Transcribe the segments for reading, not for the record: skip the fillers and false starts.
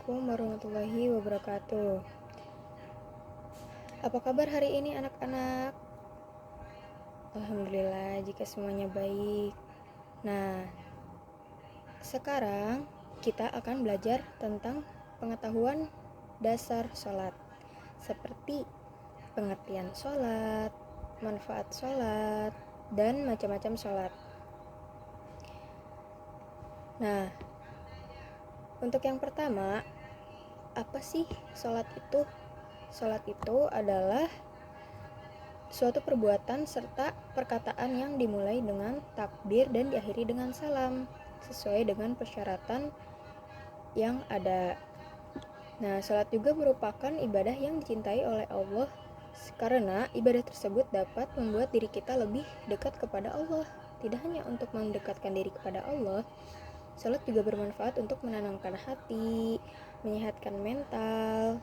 Assalamualaikum warahmatullahi wabarakatuh. Apa kabar hari ini anak-anak? Alhamdulillah jika semuanya baik. Nah, sekarang kita akan belajar tentang pengetahuan dasar sholat, seperti pengertian sholat, manfaat sholat, dan macam-macam sholat. Nah, untuk yang pertama, apa sih sholat itu? Sholat itu adalah suatu perbuatan serta perkataan yang dimulai dengan takbir dan diakhiri dengan salam, sesuai dengan persyaratan yang ada. Nah, sholat juga merupakan ibadah yang dicintai oleh Allah karena ibadah tersebut dapat membuat diri kita lebih dekat kepada Allah. Tidak hanya untuk mendekatkan diri kepada Allah, sholat juga bermanfaat untuk menenangkan hati, menyehatkan mental,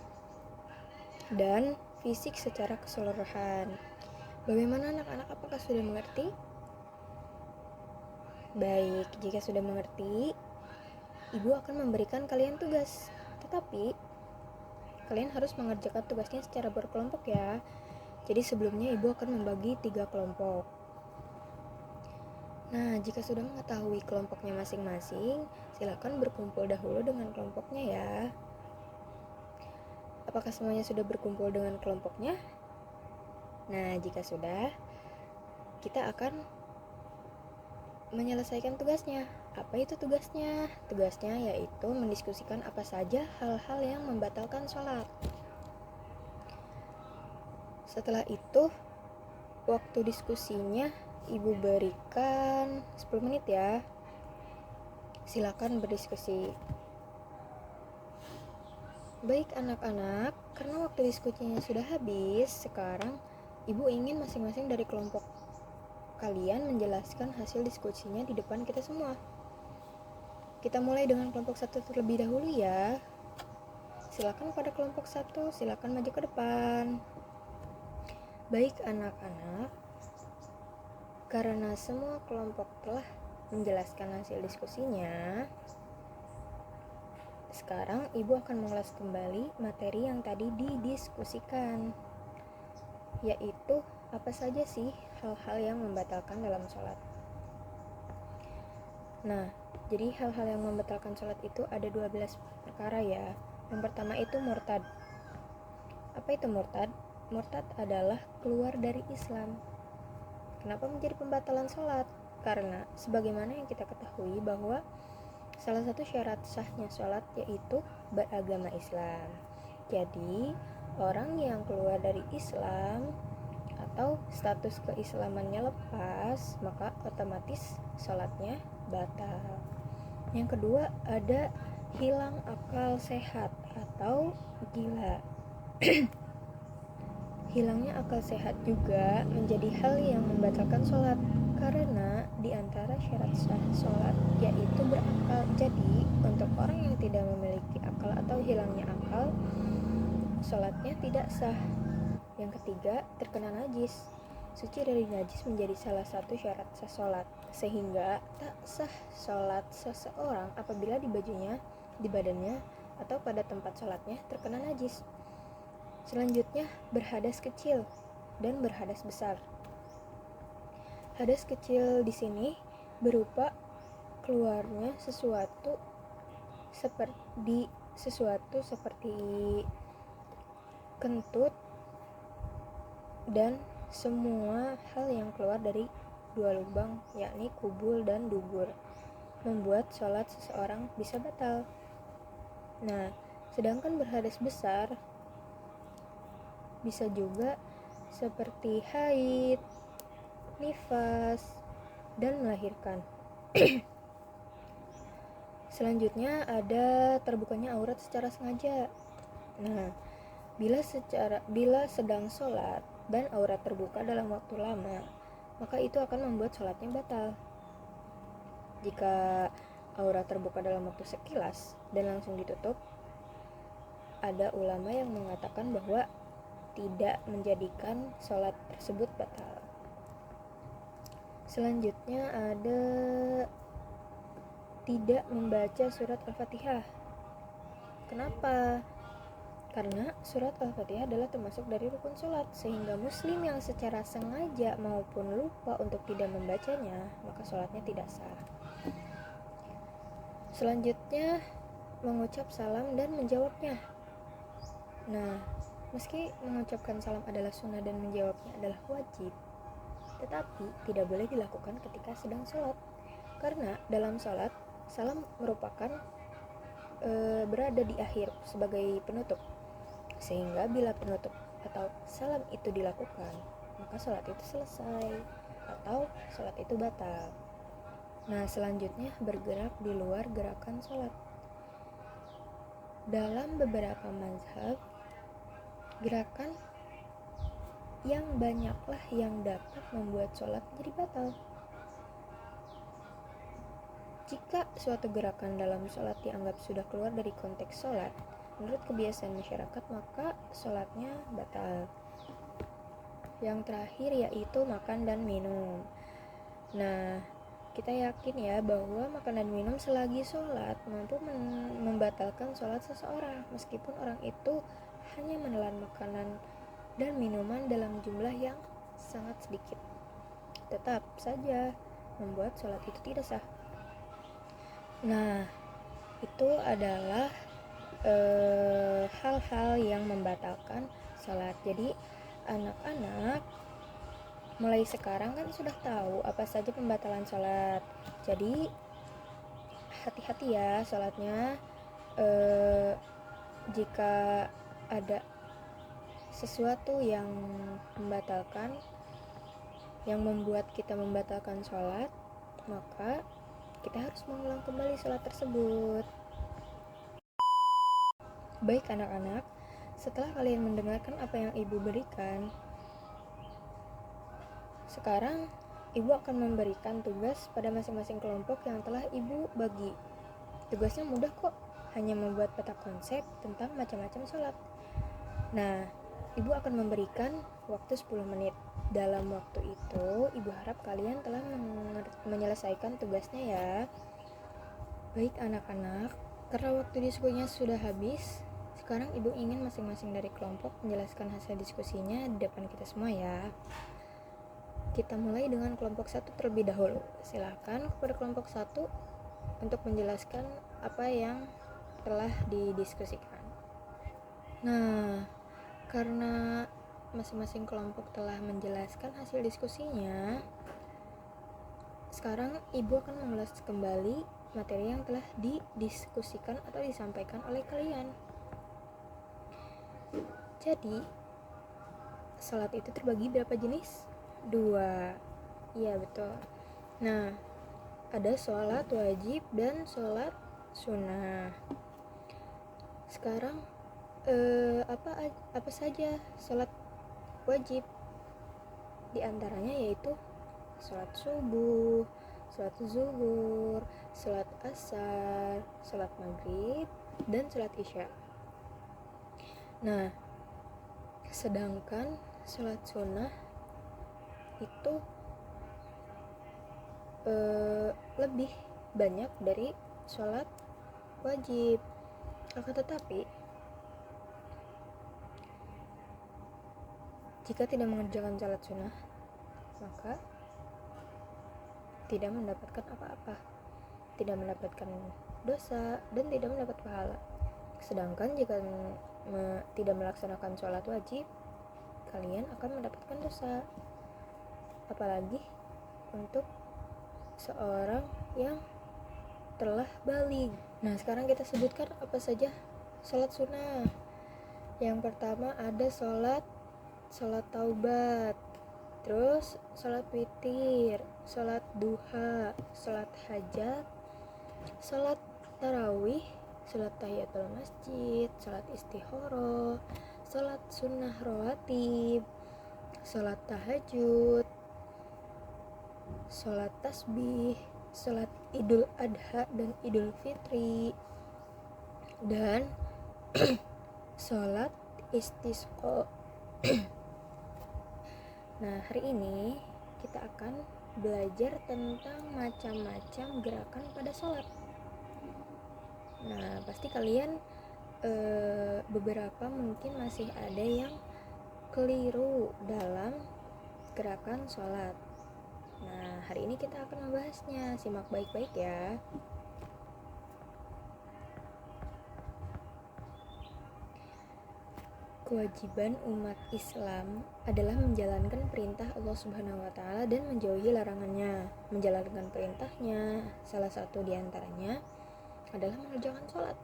dan fisik secara keseluruhan. Bagaimana anak-anak, apakah sudah mengerti? Baik, jika sudah mengerti, Ibu akan memberikan kalian tugas. Tetapi, kalian harus mengerjakan tugasnya secara berkelompok ya. Jadi sebelumnya Ibu akan membagi 3 kelompok. Nah, jika sudah mengetahui kelompoknya masing-masing, silakan berkumpul dahulu dengan kelompoknya ya. Apakah semuanya sudah berkumpul dengan kelompoknya? Nah, jika sudah, kita akan menyelesaikan tugasnya. Apa itu tugasnya? Tugasnya yaitu mendiskusikan apa saja hal-hal yang membatalkan sholat. Setelah itu, waktu diskusinya Ibu berikan 10 menit ya. Silakan berdiskusi. Baik anak-anak, karena waktu diskusinya sudah habis, sekarang Ibu ingin masing-masing dari kelompok kalian menjelaskan hasil diskusinya di depan kita semua. Kita mulai dengan kelompok 1 terlebih dahulu ya. Silakan pada kelompok 1, silakan maju ke depan. Baik anak-anak, karena semua kelompok telah menjelaskan hasil diskusinya, sekarang Ibu akan mengulas kembali materi yang tadi didiskusikan, yaitu apa saja sih hal-hal yang membatalkan dalam sholat. Nah, jadi hal-hal yang membatalkan sholat itu ada 12 perkara ya. Yang pertama itu murtad. Apa itu murtad? Murtad adalah keluar dari Islam. Kenapa menjadi pembatalan sholat? Karena sebagaimana yang kita ketahui bahwa salah satu syarat sahnya sholat yaitu beragama Islam. Jadi, orang yang keluar dari Islam atau status keislamannya lepas, maka otomatis sholatnya batal. Yang kedua ada hilang akal sehat atau gila. Hilangnya akal sehat juga menjadi hal yang membatalkan sholat, karena di antara syarat sah sholat yaitu berakal. Jadi untuk orang yang tidak memiliki akal atau hilangnya akal, sholatnya tidak sah. Yang ketiga, terkena najis. Suci dari najis menjadi salah satu syarat sah sholat, sehingga tak sah sholat seseorang apabila di bajunya, di badannya, atau pada tempat sholatnya terkena najis. Selanjutnya, berhadas kecil dan berhadas besar. Hadas kecil di sini berupa keluarnya sesuatu seperti kentut dan semua hal yang keluar dari 2 lubang, yakni kubul dan dubur, membuat sholat seseorang bisa batal. Nah, sedangkan berhadas besar bisa juga seperti haid, nifas, dan melahirkan. Selanjutnya ada terbukanya aurat secara sengaja. Nah, bila sedang sholat dan aurat terbuka dalam waktu lama, maka itu akan membuat sholatnya batal. Jika aurat terbuka dalam waktu sekilas dan langsung ditutup, ada ulama yang mengatakan bahwa tidak menjadikan sholat tersebut batal. Selanjutnya ada tidak membaca surat Al-Fatihah. Kenapa? Karena surat Al-Fatihah adalah termasuk dari rukun sholat, sehingga muslim yang secara sengaja maupun lupa untuk tidak membacanya, maka sholatnya tidak sah. Selanjutnya, mengucap salam dan menjawabnya. Nah, meski mengucapkan salam adalah sunnah dan menjawabnya adalah wajib, tetapi tidak boleh dilakukan ketika sedang sholat. Karena dalam sholat, salam merupakan berada di akhir sebagai penutup. Sehingga bila penutup atau salam itu dilakukan, maka sholat itu selesai atau sholat itu batal. Nah, selanjutnya bergerak di luar gerakan sholat. Dalam beberapa mazhab, gerakan yang banyaklah yang dapat membuat sholat menjadi batal. Jika suatu gerakan dalam sholat dianggap sudah keluar dari konteks sholat, menurut kebiasaan masyarakat, maka sholatnya batal. Yang terakhir yaitu makan dan minum. Nah, kita yakin ya bahwa makan dan minum selagi sholat mampu membatalkan sholat seseorang, meskipun orang itu hanya menelan makanan dan minuman dalam jumlah yang sangat sedikit. Tetap saja membuat sholat itu tidak sah. Nah, itu adalah hal-hal yang membatalkan sholat. Jadi anak-anak mulai sekarang kan sudah tahu apa saja pembatalan sholat. Jadi hati-hati ya sholatnya. Jika ada sesuatu yang membatalkan, yang membuat kita membatalkan sholat, maka kita harus mengulang kembali sholat tersebut. Baik anak-anak, setelah kalian mendengarkan apa yang ibu berikan, sekarang ibu akan memberikan tugas pada masing-masing kelompok yang telah ibu bagi. Tugasnya mudah kok, hanya membuat peta konsep tentang macam-macam sholat. Nah, ibu akan memberikan waktu 10 menit. Dalam waktu itu, ibu harap kalian telah menyelesaikan tugasnya ya. Baik anak-anak, karena waktu diskusinya sudah habis, sekarang ibu ingin masing-masing dari kelompok menjelaskan hasil diskusinya di depan kita semua ya. Kita mulai dengan kelompok 1 terlebih dahulu. Silakan kepada kelompok 1 untuk menjelaskan apa yang telah didiskusikan. Nah, karena masing-masing kelompok telah menjelaskan hasil diskusinya, sekarang ibu akan mengulas kembali materi yang telah didiskusikan atau disampaikan oleh kalian. Jadi, sholat itu terbagi berapa jenis? 2. Iya betul. Nah, ada sholat wajib dan sholat sunnah. Sekarang apa saja sholat wajib? Di antaranya yaitu sholat subuh, sholat zuhur, sholat asar, sholat maghrib, dan sholat isya. Nah, sedangkan sholat sunnah itu lebih banyak dari sholat wajib. Akan tetapi, jika tidak mengerjakan sholat sunnah, maka tidak mendapatkan apa-apa, tidak mendapatkan dosa dan tidak mendapat pahala. Sedangkan jika tidak melaksanakan sholat wajib, kalian akan mendapatkan dosa. Apalagi untuk seorang yang telah baligh. Nah, sekarang kita sebutkan apa saja sholat sunnah. Yang pertama ada sholat taubat, terus sholat witir, sholat duha, sholat hajat, sholat tarawih, sholat tahiyatul masjid, sholat istihoroh, sholat sunnah rawatib, sholat tahajud, sholat tasbih, sholat idul adha dan idul fitri, dan sholat istisqa. Nah, hari ini kita akan belajar tentang macam-macam gerakan pada sholat. Nah, pasti kalian beberapa mungkin masih ada yang keliru dalam gerakan sholat. Nah, hari ini kita akan membahasnya. Simak baik-baik ya. Kewajiban umat Islam adalah menjalankan perintah Allah Subhanahu wa Ta'ala dan menjauhi larangannya. Menjalankan perintahnya, salah satu diantaranya adalah mengerjakan sholat.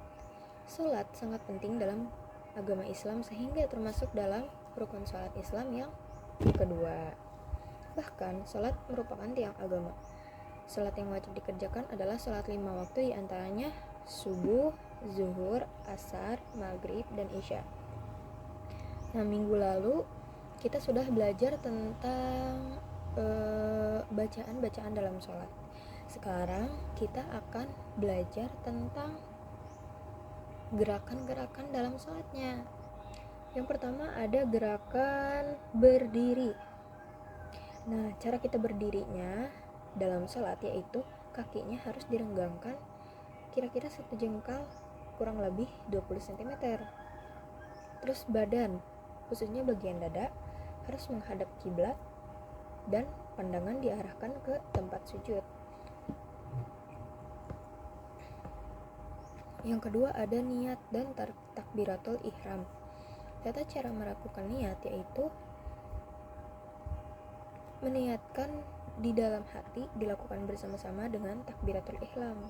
Sholat sangat penting dalam agama Islam sehingga termasuk dalam rukun sholat Islam yang kedua. Bahkan sholat merupakan tiang agama. Sholat yang wajib dikerjakan adalah sholat 5 waktu, diantaranya subuh, zuhur, asar, maghrib, dan isya. Nah, minggu lalu kita sudah belajar tentang bacaan-bacaan dalam sholat. Sekarang kita akan belajar tentang gerakan-gerakan dalam sholatnya. Yang pertama ada gerakan berdiri. Nah, cara kita berdirinya dalam sholat yaitu kakinya harus direnggangkan kira-kira 1 jengkal, kurang lebih 20 cm. Terus badan, khususnya bagian dada, harus menghadap kiblat dan pandangan diarahkan ke tempat sujud. Yang kedua ada niat dan takbiratul ihram. Tata cara melakukan niat yaitu meniatkan di dalam hati, dilakukan bersama-sama dengan takbiratul ihram,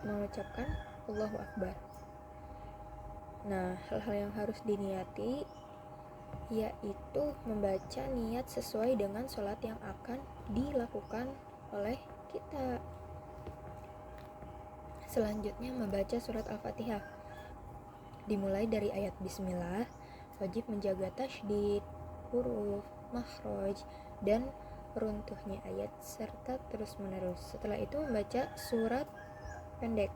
mengucapkan Allahu Akbar. Nah, hal-hal yang harus diniati yaitu membaca niat sesuai dengan sholat yang akan dilakukan oleh kita. Selanjutnya membaca surat Al-Fatihah. Dimulai dari ayat Bismillah, wajib menjaga tasydid, huruf, makhraj, dan runtuhnya ayat serta terus menerus. Setelah itu membaca surat pendek.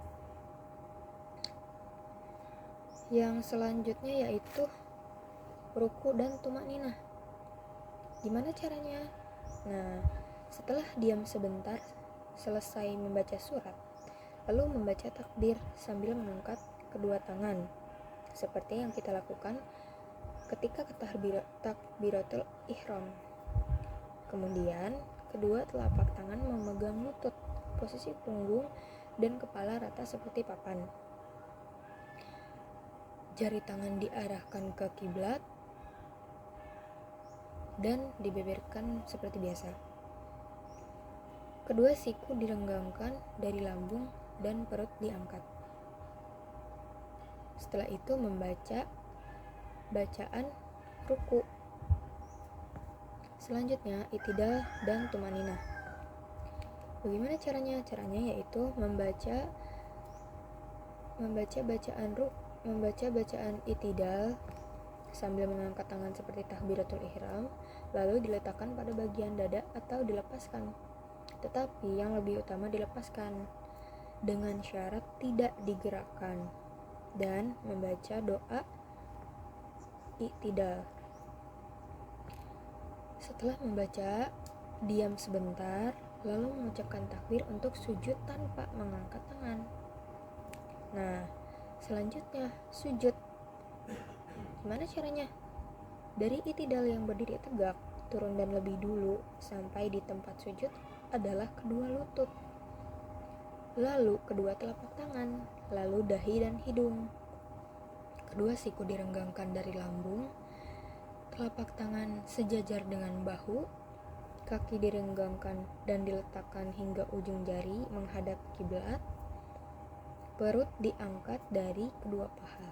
Yang selanjutnya yaitu ruku dan tumakninah. Gimana caranya? Nah, setelah diam sebentar selesai membaca surat, lalu membaca takbir sambil mengangkat kedua tangan seperti yang kita lakukan ketika takbiratul ihram. Kemudian kedua telapak tangan memegang lutut, posisi punggung dan kepala rata seperti papan. Jari tangan diarahkan ke kiblat dan dibeberkan seperti biasa. Kedua siku direnggangkan dari lambung dan perut diangkat. Setelah itu membaca bacaan ruku. Selanjutnya itidal dan tumaninah. Bagaimana caranya? Caranya yaitu membaca bacaan itidal sambil mengangkat tangan seperti takbiratul ihram, lalu diletakkan pada bagian dada atau dilepaskan. Tetapi yang lebih utama dilepaskan dengan syarat tidak digerakkan, dan membaca doa i'tidal. Setelah membaca, diam sebentar, lalu mengucapkan takbir untuk sujud tanpa mengangkat tangan. Nah, selanjutnya sujud. Gimana caranya? Dari i'tidal yang berdiri tegak, turun dan lebih dulu sampai di tempat sujud adalah kedua lutut, lalu kedua telapak tangan, lalu dahi dan hidung. Kedua siku direnggangkan dari lambung, telapak tangan sejajar dengan bahu, kaki direnggangkan dan diletakkan hingga ujung jari menghadap kiblat, perut diangkat dari kedua paha,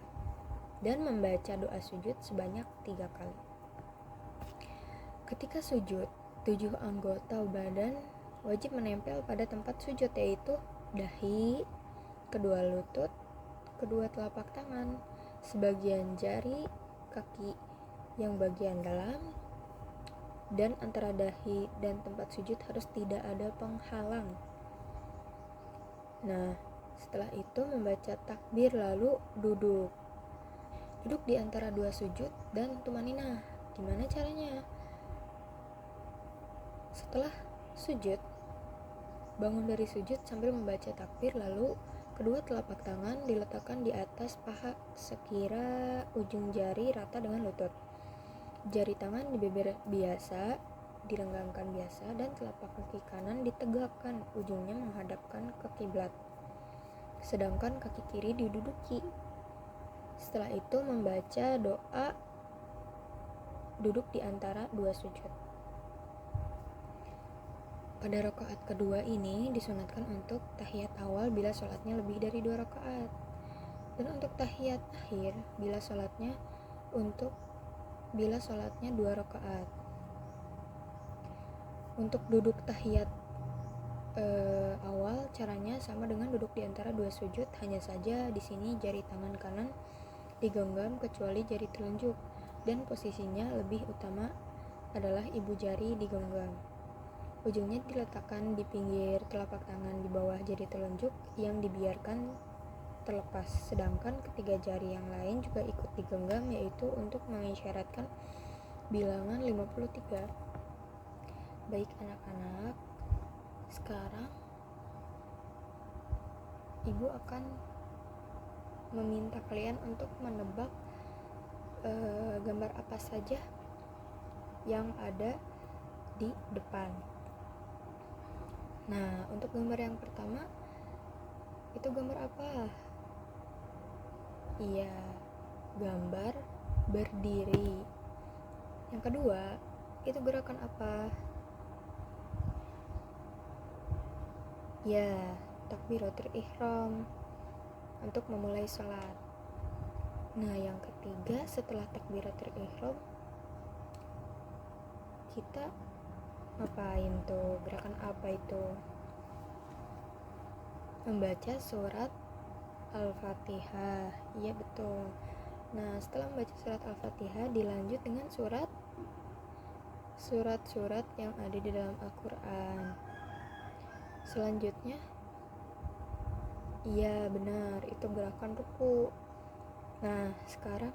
dan membaca doa sujud sebanyak 3 kali. Ketika sujud, 7 anggota badan wajib menempel pada tempat sujud, yaitu dahi, kedua lutut, kedua telapak tangan, sebagian jari kaki yang bagian dalam, dan antara dahi dan tempat sujud harus tidak ada penghalang. Nah, setelah itu membaca takbir lalu duduk di antara 2 sujud dan tumaninah. Gimana caranya? Setelah sujud, bangun dari sujud sambil membaca takbir lalu Kedua telapak tangan diletakkan di atas paha sekira ujung jari rata dengan lutut. Jari tangan dibeber biasa, direnggangkan biasa, dan telapak kaki kanan ditegakkan, ujungnya menghadapkan ke kiblat. Sedangkan kaki kiri diduduki. Setelah itu membaca doa duduk di antara dua sujud. Pada rakaat kedua ini disunatkan untuk tahiyat awal bila sholatnya lebih dari 2 rakaat, dan untuk tahiyat akhir bila sholatnya 2 rakaat. Untuk duduk tahiyat awal caranya sama dengan duduk di antara dua sujud, hanya saja di sini jari tangan kanan digenggam kecuali jari telunjuk, dan posisinya lebih utama adalah ibu jari digenggam. Ujungnya diletakkan di pinggir telapak tangan di bawah jari telunjuk yang dibiarkan terlepas, sedangkan ketiga jari yang lain juga ikut digenggam, yaitu untuk mengisyaratkan bilangan 53. Baik anak-anak, sekarang ibu akan meminta kalian untuk menebak gambar apa saja yang ada di depan. Nah, untuk gambar yang pertama, itu gambar apa? Iya, gambar berdiri. Yang kedua, itu gerakan apa? Ya, takbiratul ihram, untuk memulai sholat. Nah, yang ketiga, setelah takbiratul ihram, kita ngapain tuh? Gerakan apa itu? Membaca surat Al-Fatihah. Iya, betul. Nah, setelah membaca surat Al-Fatihah dilanjut dengan surat-surat yang ada di dalam Al-Quran. Selanjutnya, iya benar, itu gerakan ruku. Nah, sekarang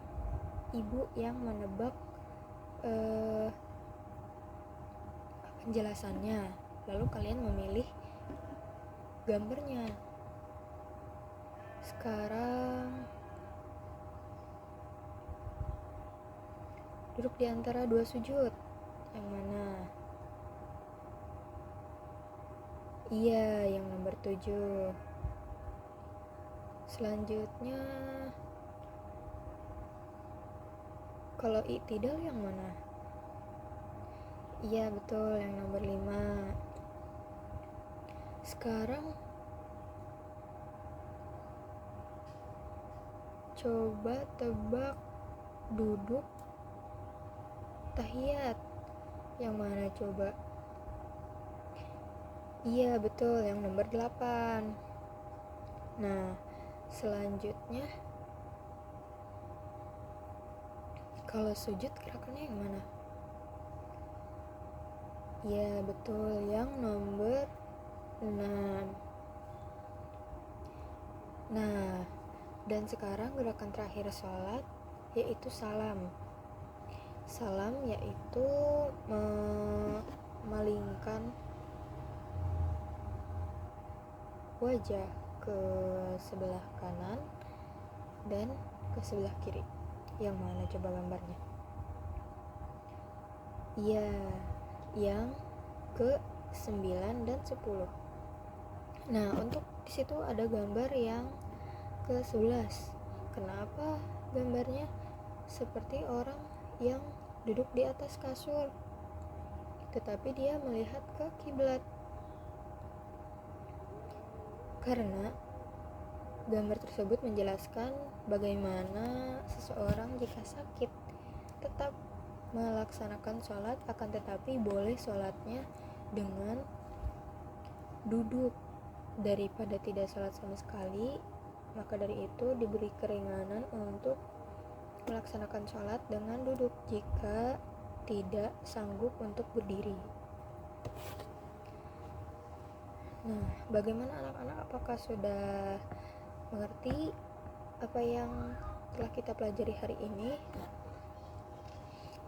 ibu yang menebak penjelasannya, lalu kalian memilih gambarnya. Sekarang duduk di antara dua sujud, yang mana? Iya, yang nomor 7. Selanjutnya, kalau i'tidal yang mana? Iya, betul, yang nomor 5. Sekarang coba tebak duduk tahiyat. Yang mana coba? Iya, betul, yang nomor 8. Nah, selanjutnya, kalau sujud gerakannya yang mana? Iya, betul, yang nomor 6. Nah, dan sekarang gerakan terakhir sholat yaitu salam. Salam yaitu memalingkan wajah ke sebelah kanan dan ke sebelah kiri. Yang mana coba gambarnya? Iya, yang ke 9 dan 10. Nah, untuk di situ ada gambar yang ke 11. Kenapa gambarnya seperti orang yang duduk di atas kasur, tetapi dia melihat ke kiblat? Karena gambar tersebut menjelaskan bagaimana seseorang jika sakit tetap melaksanakan sholat, akan tetapi boleh sholatnya dengan duduk daripada tidak sholat sama sekali. Maka dari itu diberi keringanan untuk melaksanakan sholat dengan duduk jika tidak sanggup untuk berdiri. Nah, bagaimana anak-anak? Apakah sudah mengerti apa yang telah kita pelajari hari ini?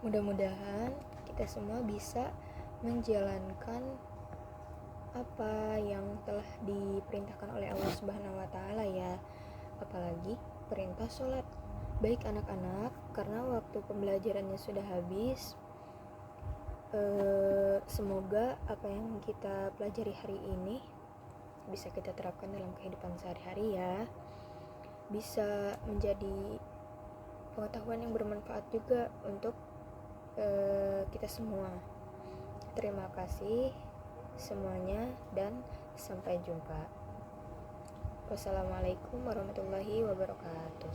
Mudah-mudahan kita semua bisa menjalankan apa yang telah diperintahkan oleh Allah Subhanahu wa taala ya. Apalagi perintah sholat. Baik anak-anak, karena waktu pembelajarannya sudah habis. Semoga apa yang kita pelajari hari ini bisa kita terapkan dalam kehidupan sehari-hari ya. Bisa menjadi pengetahuan yang bermanfaat juga untuk kita semua. Terima kasih semuanya dan sampai jumpa. Wassalamualaikum warahmatullahi wabarakatuh.